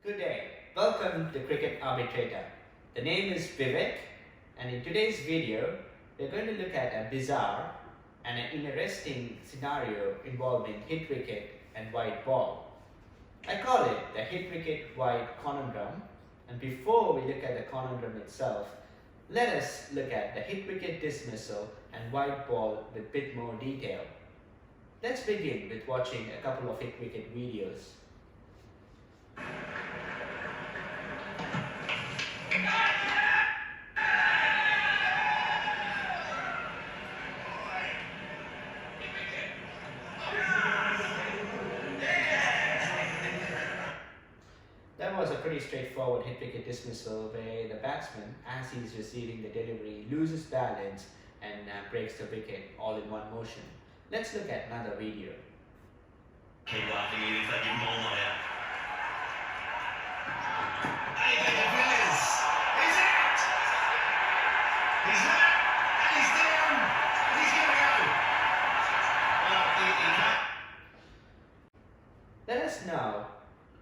Good day. Welcome to Cricket Arbitrator. The name is Vivek, and in today's video, we're going to look at a bizarre and an interesting scenario involving hit wicket and white ball. I call it the hit wicket white conundrum, and before we look at the conundrum itself, let us look at the hit wicket dismissal and white ball with a bit more detail. Let's begin with watching a couple of hit wicket videos. That was a pretty straightforward hit wicket dismissal where the batsman, as he's receiving the delivery, loses balance and breaks the wicket all in one motion. Let's look at another video. Let us now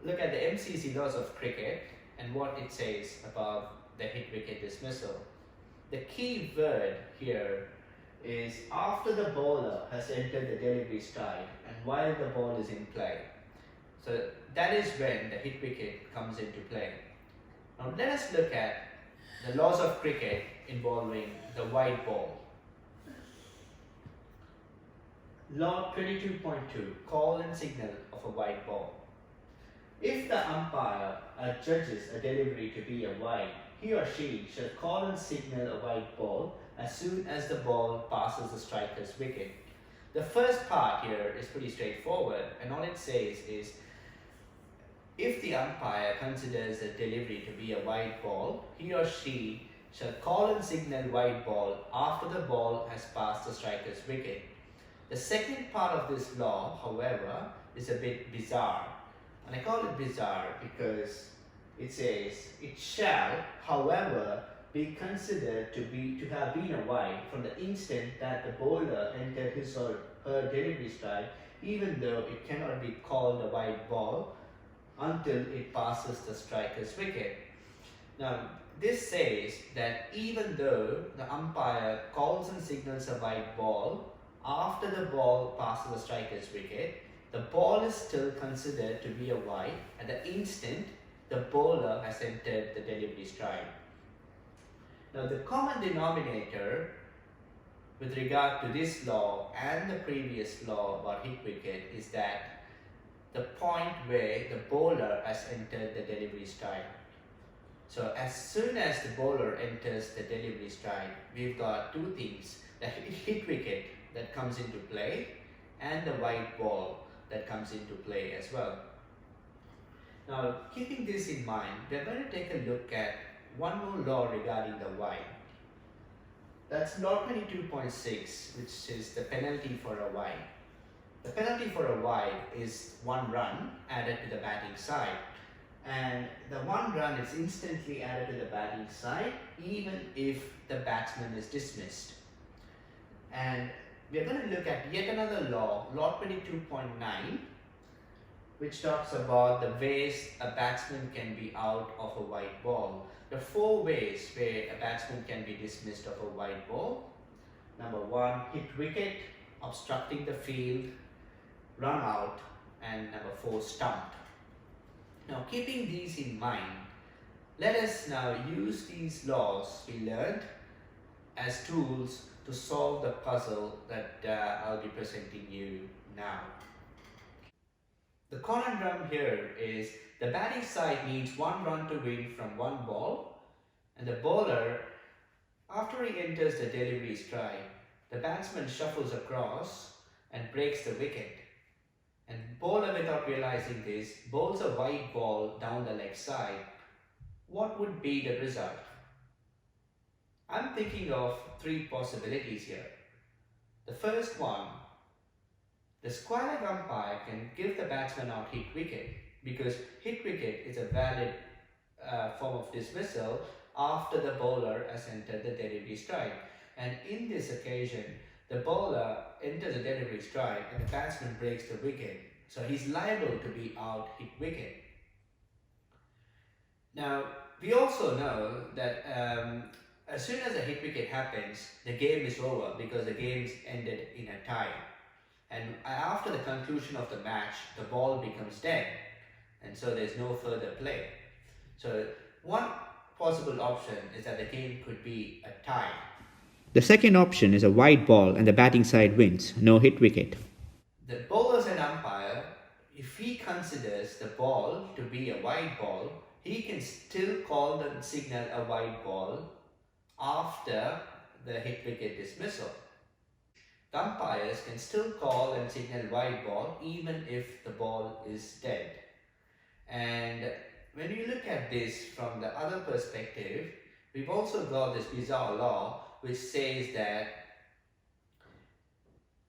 look at the MCC laws of cricket and what it says about the hit wicket dismissal. The key word here is after the bowler has entered the delivery stride and while the ball is in play. So that is when the hit wicket comes into play. Now let us look at the laws of cricket involving the white ball. Law 22.2, call and signal of a white ball. If the umpire judges a delivery to be a wide, he or she shall call and signal a white ball as soon as the ball passes the striker's wicket. The first part here is pretty straightforward, and all it says is if the umpire considers the delivery to be a wide ball, he or she shall call and signal white ball after the ball has passed the striker's wicket. The second part of this law, however, is a bit bizarre. And I call it bizarre because it says it shall, however, be considered to have been a wide from the instant that the bowler entered his or her delivery stride, even though it cannot be called a wide ball until it passes the striker's wicket. Now, this says that even though the umpire calls and signals a wide ball after the ball passes the striker's wicket, the ball is still considered to be a wide at the instant the bowler has entered the delivery stride. Now, the common denominator with regard to this law and the previous law about hit wicket is that the point where the bowler has entered the delivery stride. So, as soon as the bowler enters the delivery stride, we've got two things: the hit wicket that comes into play and the white ball that comes into play as well. Now, keeping this in mind, we're going to take a look at one more law regarding the wide. That's law 22.6, which is the penalty for a wide. The penalty for a wide is 1 run added to the batting side, and the 1 run is instantly added to the batting side even if the batsman is dismissed. And we are going to look at yet another law, law 22.9, which talks about the ways a batsman can be out of a white ball. There are 4 ways where a batsman can be dismissed of a white ball. Number 1, hit wicket, obstructing the field, run out, and number 4, stumped. Now, keeping these in mind, let us now use these laws we learned as tools to solve the puzzle that I'll be presenting you now. The conundrum here is the batting side needs 1 run to win from 1 ball, and the bowler, after he enters the delivery stride, the batsman shuffles across and breaks the wicket. And bowler, without realizing this, bowls a wide ball down the leg side. What would be the result? I'm thinking of 3 possibilities here. The first one, the square leg umpire can give the batsman out hit wicket because hit wicket is a valid form of dismissal after the bowler has entered the delivery stride. And in this occasion, the bowler enters a delivery stride and the batsman breaks the wicket. So he's liable to be out hit wicket. Now, we also know that as soon as a hit wicket happens, the game is over because the game's ended in a tie. And after the conclusion of the match, the ball becomes dead, and so there's no further play. So, one possible option is that the game could be a tie. The second option is a wide ball and the batting side wins, no hit wicket. The bowler's an umpire. If he considers the ball to be a wide ball, he can still call and signal a wide ball after the hit wicket dismissal. The umpires can still call and signal wide ball even if the ball is dead. And when you look at this from the other perspective, we've also got this bizarre law which says that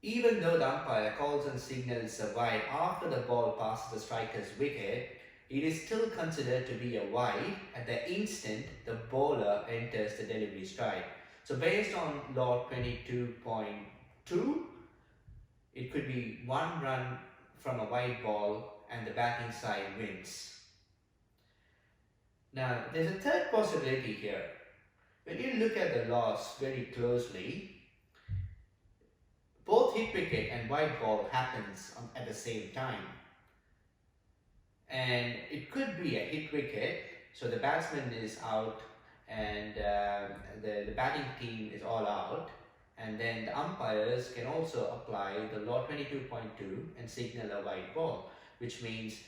even though the umpire calls and signals a wide after the ball passes the striker's wicket, it is still considered to be a wide at the instant the bowler enters the delivery strike. So based on law 22.2, it could be 1 run from a wide ball and the batting side wins. Now, there's a third possibility here. When you look at the laws very closely, both hit wicket and wide ball happens at the same time. And it could be a hit wicket, so the batsman is out and the batting team is all out, and then the umpires can also apply the law 22.2 and signal a wide ball, which means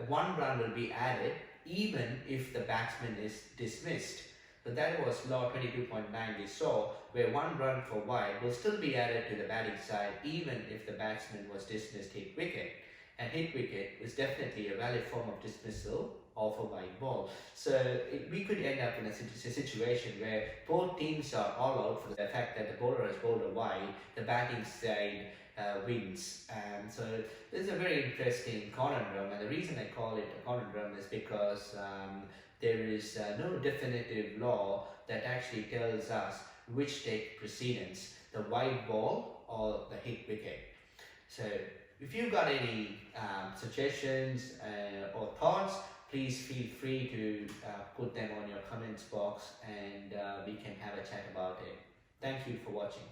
1 run will be added even if the batsman is dismissed. So that was law 22.9 we saw, where 1 run for wide will still be added to the batting side even if the batsman was dismissed hit wicket. And hit wicket is definitely a valid form of dismissal of a wide ball. So we could end up in a situation where both teams are all out for the fact that the bowler has bowled a wide, the batting side wins. And so this is a very interesting conundrum, and the reason I call it a conundrum is because there is no definitive law that actually tells us which take precedence, the wide ball or the hit wicket. So if you've got any suggestions or thoughts, please feel free to put them on your comments box, and we can have a chat about it. Thank you for watching.